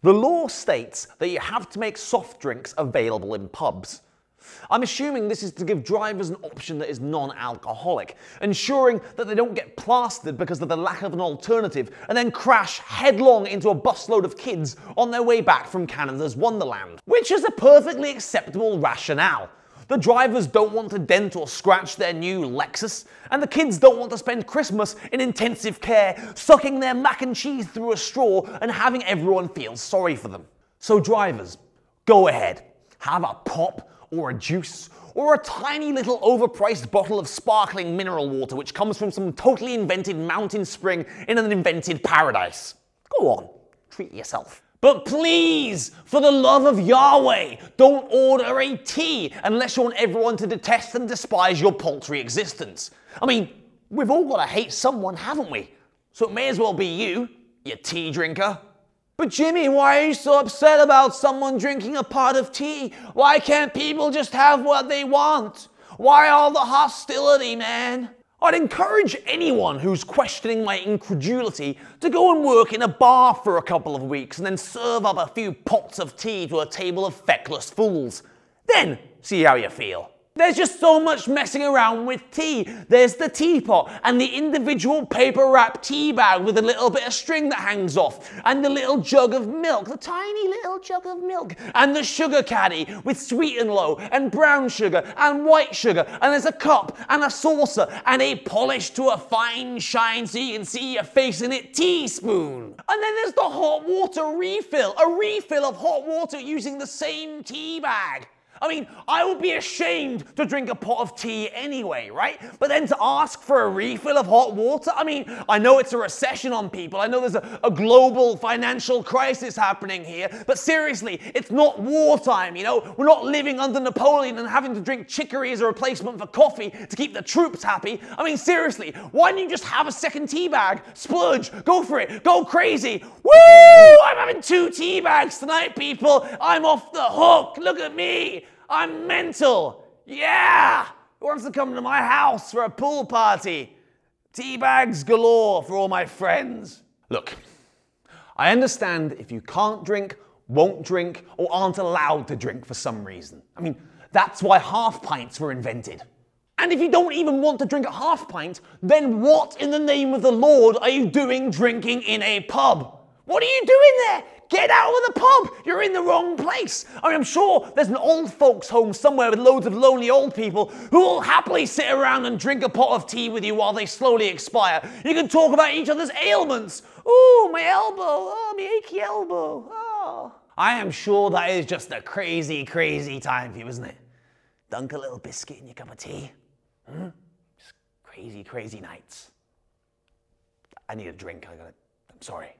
The law states that you have to make soft drinks available in pubs. I'm assuming this is to give drivers an option that is non-alcoholic, ensuring that they don't get plastered because of the lack of an alternative and then crash headlong into a busload of kids on their way back from Canada's Wonderland. Which is a perfectly acceptable rationale. The drivers don't want to dent or scratch their new Lexus, and the kids don't want to spend Christmas in intensive care, sucking their mac and cheese through a straw and having everyone feel sorry for them. So drivers, go ahead, have a pop or a juice or a tiny little overpriced bottle of sparkling mineral water which comes from some totally invented mountain spring in an invented paradise. Go on, treat yourself. But please, for the love of Yahweh, don't order a tea unless you want everyone to detest and despise your paltry existence. I mean, we've all got to hate someone, haven't we? So it may as well be you tea drinker. But Jimmy, why are you so upset about someone drinking a pot of tea? Why can't people just have what they want? Why all the hostility, man? I'd encourage anyone who's questioning my incredulity to go and work in a bar for a couple of weeks and then serve up a few pots of tea to a table of feckless fools. Then see how you feel. There's just so much messing around with tea. There's the teapot and the individual paper-wrapped tea bag with a little bit of string that hangs off, and the little jug of milk, the tiny little jug of milk, and the sugar caddy with sweet and low and brown sugar and white sugar, and there's a cup and a saucer and a polished to a fine shine so you can see your face in it teaspoon. And then there's the hot water refill, a refill of hot water using the same tea bag. I mean, I would be ashamed to drink a pot of tea anyway, right? But then to ask for a refill of hot water? I mean, I know it's a recession on people. I know there's a global financial crisis happening here. But seriously, it's not wartime, you know? We're not living under Napoleon and having to drink chicory as a replacement for coffee to keep the troops happy. I mean, seriously, why don't you just have a second tea bag? Splurge, go for it, go crazy. Woo! I'm having 2 tea bags tonight, people. I'm off the hook. Look at me. I'm mental! Yeah! Who wants to come to my house for a pool party? Tea bags galore for all my friends. Look, I understand if you can't drink, won't drink, or aren't allowed to drink for some reason. I mean, that's why half pints were invented. And if you don't even want to drink a half pint, then what in the name of the Lord are you doing drinking in a pub? What are you doing there? Get out of the pub! You're in the wrong place! I mean, I'm sure there's an old folks home somewhere with loads of lonely old people who will happily sit around and drink a pot of tea with you while they slowly expire. You can talk about each other's ailments. Ooh, my elbow. Oh, my achy elbow. Oh. I am sure that is just a crazy, crazy time for you, isn't it? Dunk a little biscuit in your cup of tea. Just crazy, crazy nights. I need a drink. I'm sorry.